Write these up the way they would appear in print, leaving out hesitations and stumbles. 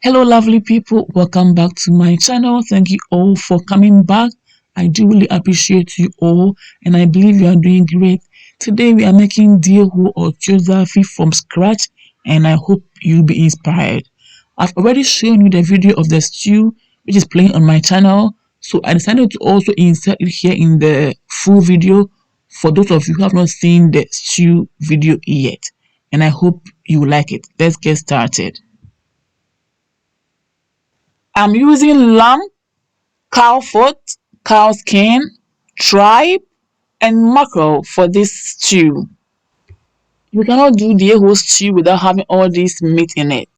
Hello lovely people, welcome back to my channel. Thank you all for coming back. I do really appreciate you all and I believe you are doing great. Today we are making Diehuo or Zaafi from scratch and I hope you'll be inspired. I've already shown you the video of the stew which is playing on my channel, so I decided to also insert it here in the full video for those of you who have not seen the stew video yet, and I hope you like it. Let's get started. I'm using lamb, cow foot, cow skin, tripe, and mackerel for this stew. You cannot do the whole stew without having all this meat in it.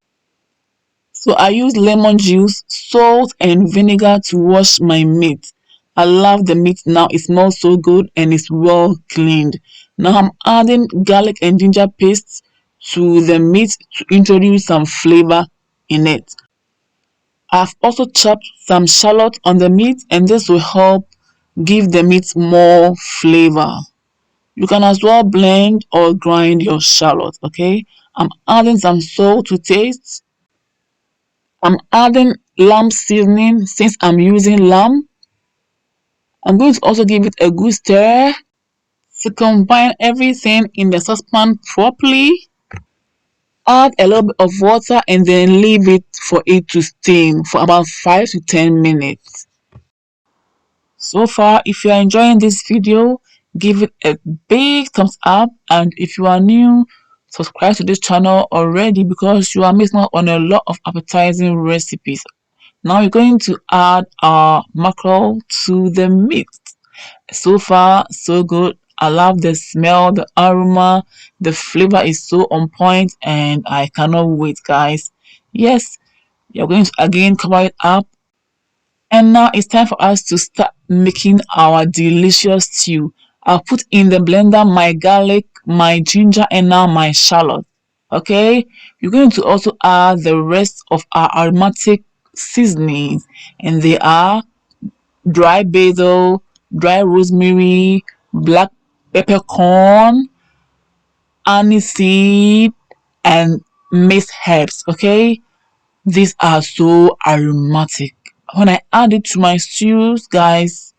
So I use lemon juice, salt, and vinegar to wash my meat. I love the meat now. It smells so good and it's well cleaned. Now I'm adding garlic and ginger paste to the meat to introduce some flavor in it. I've also chopped some shallot on the meat and this will help give the meat more flavor. You can as well blend or grind your shallot, okay? I'm adding some salt to taste. I'm adding lamb seasoning since I'm using lamb. I'm going to also give it a good stir to combine everything in the saucepan properly. Add a little bit of water and then leave it for it to steam for about 5 to 10 minutes. So far, if you are enjoying this video, give it a big thumbs up, and if you are new, subscribe to this channel already because you are missing out on a lot of appetizing recipes. Now we're going to add our mackerel to the meat. So far, so good. I love the smell, the aroma, the flavor is so on point, and I cannot wait, guys. Yes, you're going to again cover it up. And now it's time for us to start making our delicious stew. I'll put in the blender my garlic, my ginger, and now my shallot. Okay, we're going to also add the rest of our aromatic seasonings, and they are dry basil, dry rosemary, black peppercorn, aniseed, and minced herbs. Okay, these are so aromatic. When I add it to my stews, guys,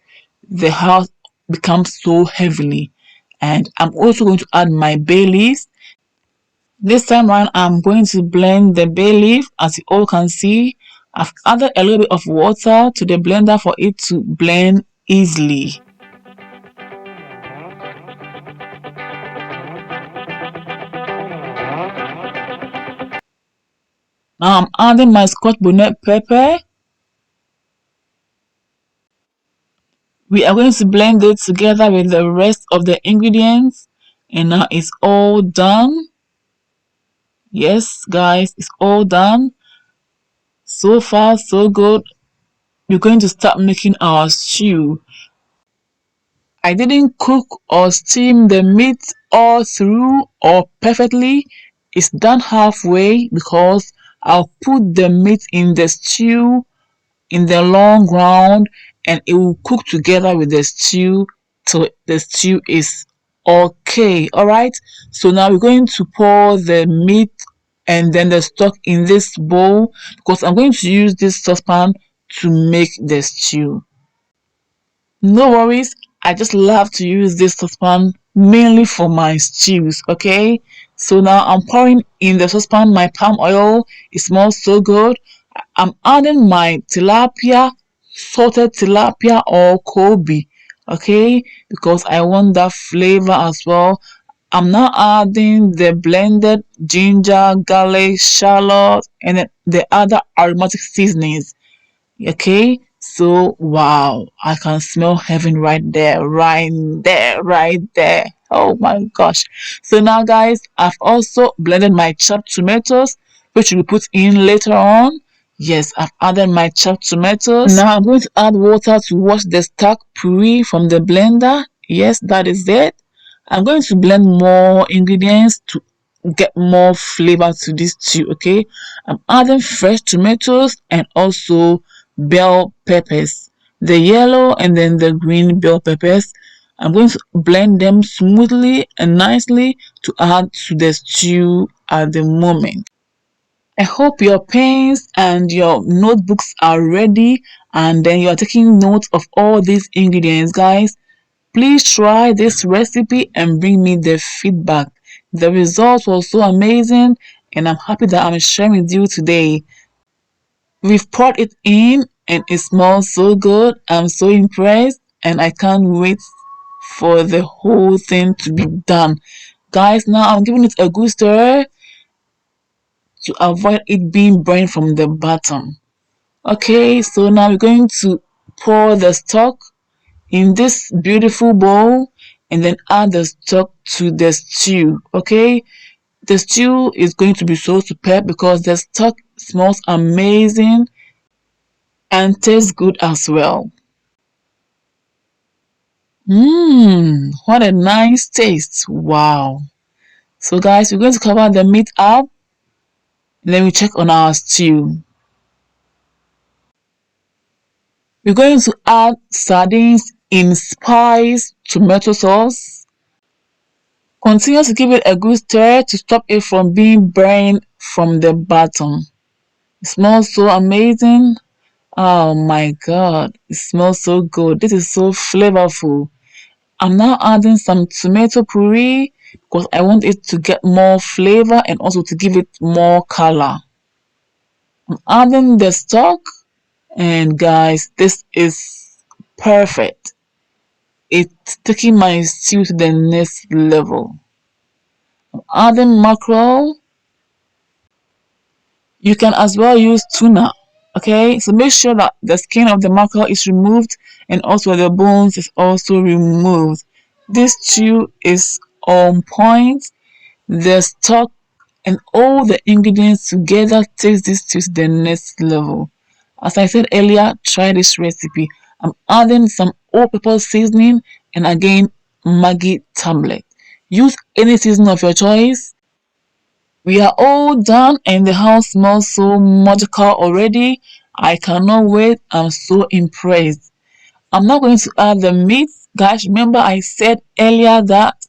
the house becomes so heavily. And I'm also going to add my bay leaves. This time around, I'm going to blend the bay leaf. As you all can see, I've added a little bit of water to the blender for it to blend easily. Now I'm adding my Scotch bonnet pepper. We are going to blend it together with the rest of the ingredients, and now it's all done. Yes, guys, it's all done. So far, so good. We're going to start making our stew. I didn't cook or steam the meat all through or perfectly. It's done halfway because I'll put the meat in the stew in the long ground and it will cook together with the stew till the stew is okay. All right, so now we're going to pour the meat and then the stock in this bowl because I'm going to use this saucepan to make the stew. No worries, I just love to use this saucepan mainly for my stews. Okay, so now I'm pouring in the saucepan my palm oil. It smells so good. I'm adding my tilapia, salted tilapia or Kobe, okay, because I want that flavor as well. I'm now adding the blended ginger, garlic, shallot, and then the other aromatic seasonings. Okay, so wow, I can smell heaven right there, right there, right there. Oh my gosh. So now guys, I've also blended my chopped tomatoes, which we put in later on. Yes, I've added my chopped tomatoes. Now I'm going to add water to wash the stock puree from the blender. Yes, that is it. I'm going to blend more ingredients to get more flavor to this stew. Okay, I'm adding fresh tomatoes and also bell peppers, the yellow and then the green bell peppers. I'm going to blend them smoothly and nicely to add to the stew at the moment. I hope your pens and your notebooks are ready and then you are taking note of all these ingredients, guys. Please try this recipe and bring me the feedback. The result was so amazing and I'm happy that I'm sharing with you today. We've poured it in and it smells so good. I'm so impressed and I can't wait for the whole thing to be done. Guys, now I'm giving it a good stir to avoid it being burned from the bottom. Okay, so now we're going to pour the stock in this beautiful bowl and then add the stock to the stew. Okay, the stew is going to be so superb because the stock smells amazing and tastes good as well. What a nice taste. Wow. So guys, we're going to cover the meat up and then we check on our stew. We're going to add sardines in spice tomato sauce. Continue to give it a good stir to stop it from being burned from the bottom. It smells so amazing. Oh my god, it smells so good. This is so flavorful. I'm now adding some tomato puree because I want it to get more flavor and also to give it more color. I'm adding the stock and guys, this is perfect. It's taking my stew to the next level. I'm adding mackerel. You can as well use tuna. Okay, so make sure that the skin of the mackerel is removed and also the bones is also removed. This stew is on point. The stock and all the ingredients together takes this stew to the next level. As I said earlier, try this recipe. I'm adding some all-purpose seasoning and again Maggi tablet. Use any seasoning of your choice. We are all done and the house smells so magical already. I cannot wait. I'm so impressed. I'm not going to add the meat. Guys, remember I said earlier that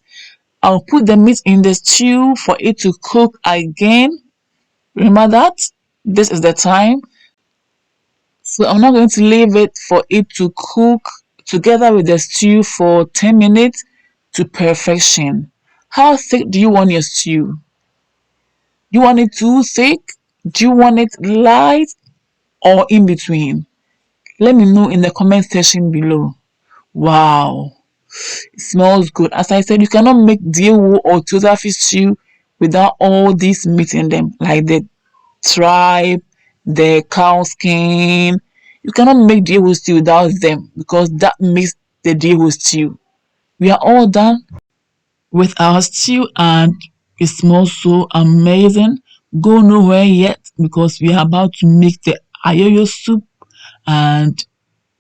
I'll put the meat in the stew for it to cook again. Remember that? This is the time. So I'm not going to leave it for it to cook together with the stew for 10 minutes to perfection. How thick do you want your stew? Do you want it too thick? Do you want it light or in between? Let me know in the comment section below. Wow, it smells good. As I said, you cannot make Diehuo or Zaafi stew without all these meat in them, like the tripe, the cow skin. You cannot make Diehuo stew without them because that makes the Diehuo stew. We are all done with our stew and it smells so amazing. Go nowhere yet because we are about to make the ayoyo soup and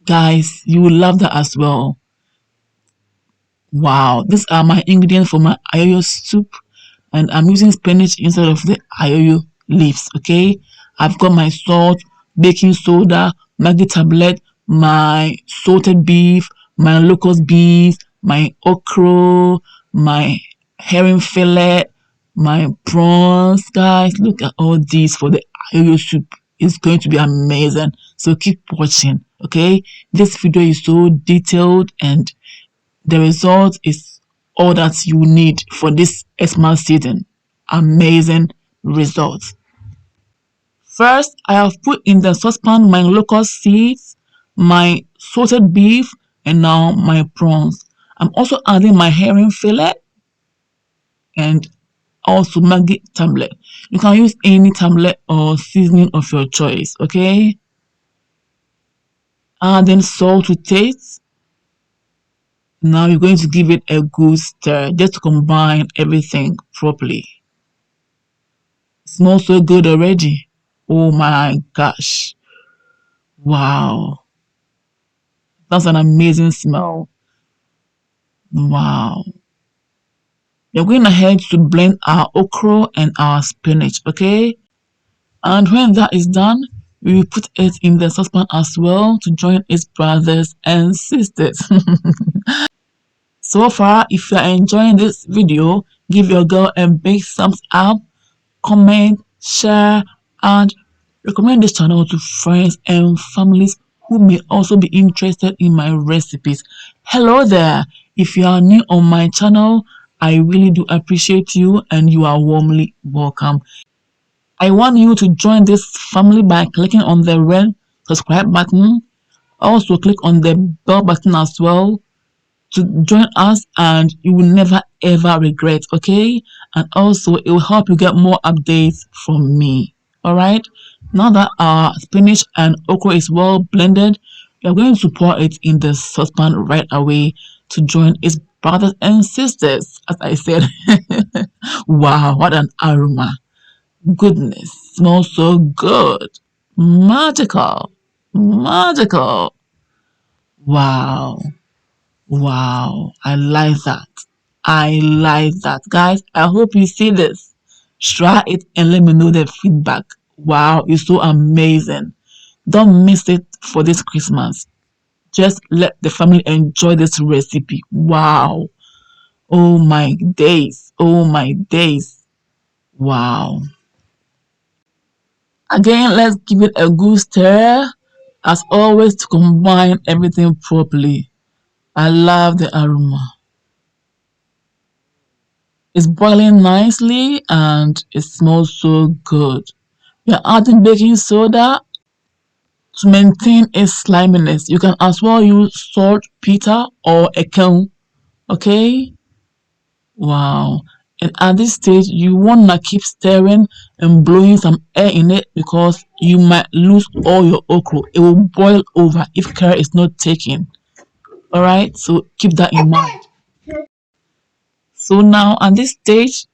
guys, you will love that as well. Wow, these are my ingredients for my ayoyo soup and I'm using spinach instead of the ayoyo leaves. Okay, I've got my salt, baking soda, Maggi tablet, my salted beef, my locust beef, my okra, my herring fillet, my prawns. Guys, look at all these for the ayoyo soup. It's going to be amazing, so keep watching. Okay, this video is so detailed and the result is all that you need for this Xmas season. Amazing results. First, I have put in the saucepan my locust seeds, my salted beef, and now my prawns. I'm also adding my herring fillet and also Maggi tablet. You can use any tablet or seasoning of your choice, okay? Adding salt to taste. Now you're going to give it a good stir just to combine everything properly. It smells so good already. Oh my gosh. Wow. That's an amazing smell. Wow. We're going ahead to blend our okra and our spinach, okay? And when that is done, we will put it in the saucepan as well to join its brothers and sisters. So far, if you are enjoying this video, give your girl a big thumbs up, comment, share, and recommend this channel to friends and families who may also be interested in my recipes. Hello there. If you are new on my channel, I really do appreciate you and you are warmly welcome. I want you to join this family by clicking on the red subscribe button. Also click on the bell button as well to join us, and you will never ever regret, okay? And also it will help you get more updates from me. All right, now that our spinach and okra is well blended, we are going to pour it in the saucepan right away to join its brothers and sisters, as I said. Wow, what an aroma! Goodness, smells so good. Magical, magical. Wow. Wow, I like that. I like that. Guys, I hope you see this. Try it and let me know the feedback. Wow, it's so amazing. Don't miss it for this Christmas. Just let the family enjoy this recipe. Wow. Oh my days. Oh my days. Wow. Again, let's give it a good stir. As always, to combine everything properly. I love the aroma. It's boiling nicely and it smells so good. We are adding baking soda to maintain its sliminess. You can as well use saltpeter or a can. Okay? Wow. And at this stage, you wanna keep stirring and blowing some air in it because you might lose all your okra. It will boil over if care is not taken. Alright? So keep that in mind. So now at this stage,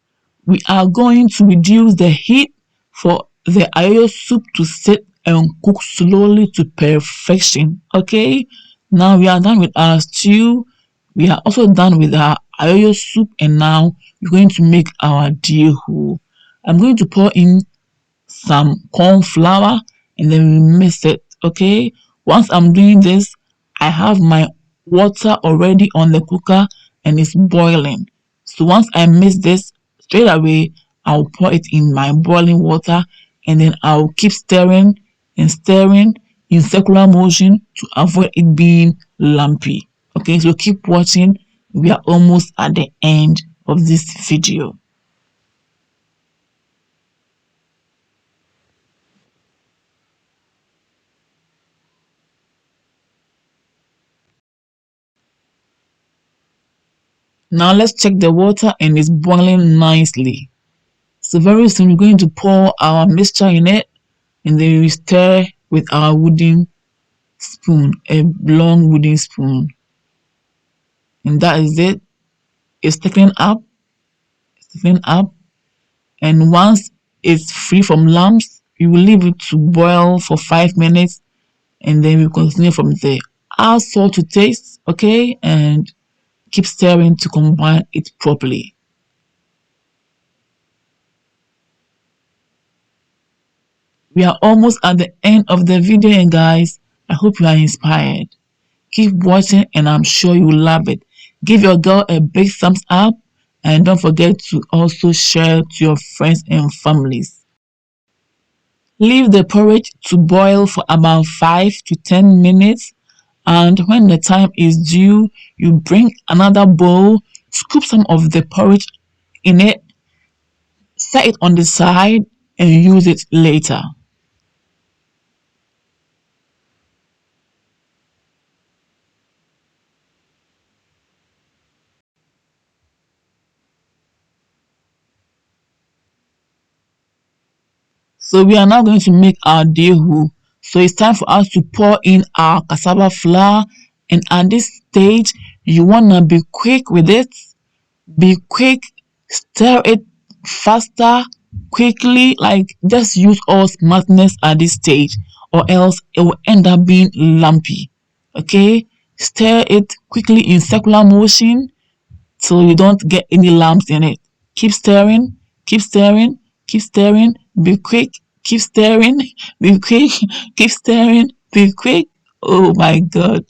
we are going to reduce the heat for the ayo soup to sit and cook slowly to perfection. Okay, now we are done with our stew. We are also done with our ayo soup, and now we're going to make our Diehuo. I'm going to pour in some corn flour and then we mix it. Okay, once I'm doing this, I have my water already on the cooker and it's boiling. So once I mix this, straight away I'll pour it in my boiling water and then I'll keep stirring and stirring in circular motion to avoid it being lumpy. Okay, so keep watching. We are almost at the end of this video. Now let's check the water and it's boiling nicely. So very soon we're going to pour our mixture in it and then we stir with our wooden spoon, a long wooden spoon. And that is it. It's thickening up, and once it's free from lumps, we will leave it to boil for 5 minutes and then we continue from there. Add salt to taste, okay, and keep stirring to combine it properly. We are almost at the end of the video, and guys, I hope you are inspired. Keep watching and I'm sure you will love it. Give your girl a big thumbs up and don't forget to also share to your friends and families. Leave the porridge to boil for about 5 to 10 minutes, and when the time is due, you bring another bowl, scoop some of the porridge in it, set it on the side and use it later. So we are now going to make our Diehuo. So it's time for us to pour in our cassava flour, and at this stage you wanna be quick with it. Be quick, stir it faster, quickly, like just use all smartness at this stage or else it will end up being lumpy. Okay, stir it quickly in circular motion so you don't get any lumps in it. Keep stirring, keep stirring, keep stirring, be quick, keep stirring, be quick, keep stirring, be quick. Oh my god,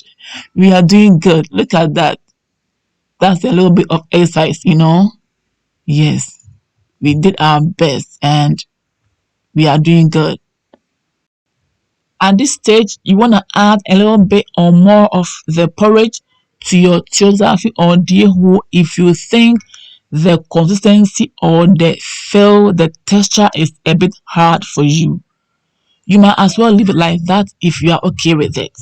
we are doing good. Look at that. That's a little bit of exercise, you know. Yes, we did our best, and we are doing good. At this stage, you want to add a little bit or more of the porridge to your Zaafi or Diehuo if you think the consistency or the texture is a bit hard for you. You might as well leave it like that if you are okay with it.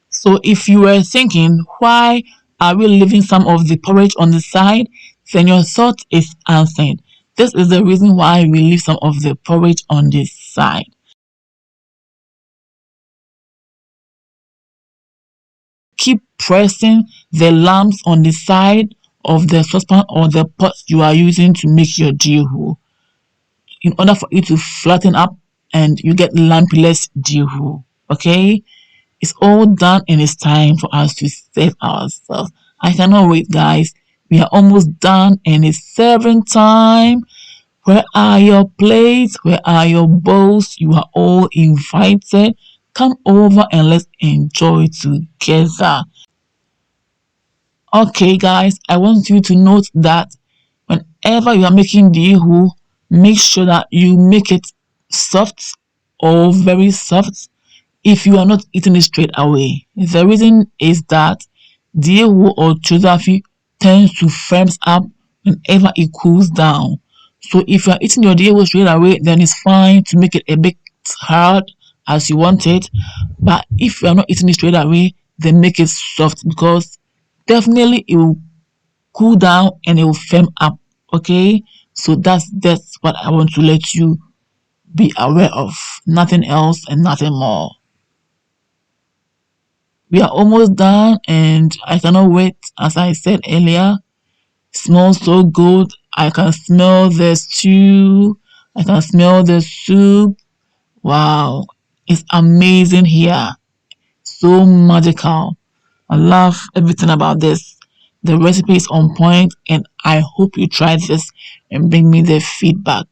So if you were thinking, why are we leaving some of the porridge on the side? Then your thought is answered. This is the reason why we leave some of the porridge on this side. Keep pressing the lamps on the side of the saucepan or the pot you are using to make your Diehuo in order for it to flatten up and you get lumpyless Diehuo. Okay? It's all done and it's time for us to save ourselves. I cannot wait, guys. We are almost done and it's serving time. Where are your plates? Where are your bowls? You are all invited. Come over and let's enjoy together. Okay, guys, I want you to note that whenever you are making the ihu, make sure that you make it soft or very soft if you are not eating it straight away. The reason is that Diehuo or Zaafi tends to firms up whenever it cools down. So if you are eating your Diehuo straight away, then it's fine to make it a bit hard as you want it. But if you are not eating it straight away, then make it soft because definitely it will cool down and it will firm up. Okay, so that's what I want to let you be aware of. Nothing else and nothing more. We are almost done and I cannot wait. As I said earlier, smells so good. I can smell the stew. I can smell the soup. Wow, it's amazing here. So magical. I love everything about this. The recipe is on point and I hope you try this and bring me the feedback.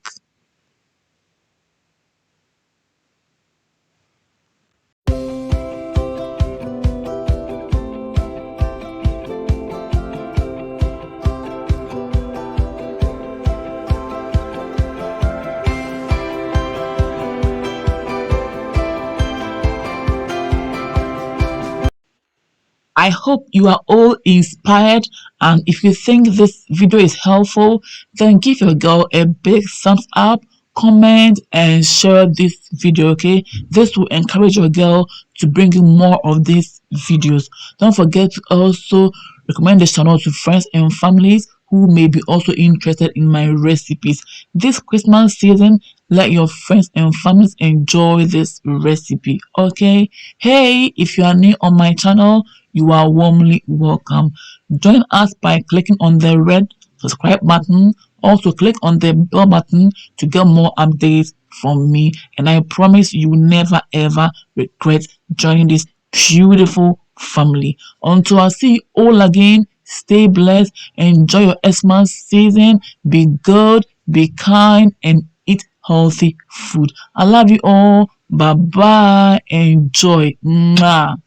I hope you are all inspired, and if you think this video is helpful, then give your girl a big thumbs up, comment and share this video. Okay, this will encourage your girl to bring you more of these videos. Don't forget to also recommend this channel to friends and families who may be also interested in my recipes. This Christmas season, let your friends and families enjoy this recipe. Okay, hey, if you are new on my channel, you are warmly welcome. Join us by clicking on the red subscribe button. Also click on the bell button to get more updates from me, and I promise you will never ever regret joining this beautiful family. Until I see you all again, stay blessed, enjoy your Xmas season, be good, be kind, and eat healthy food. I love you all. Bye bye. Enjoy. Mwah.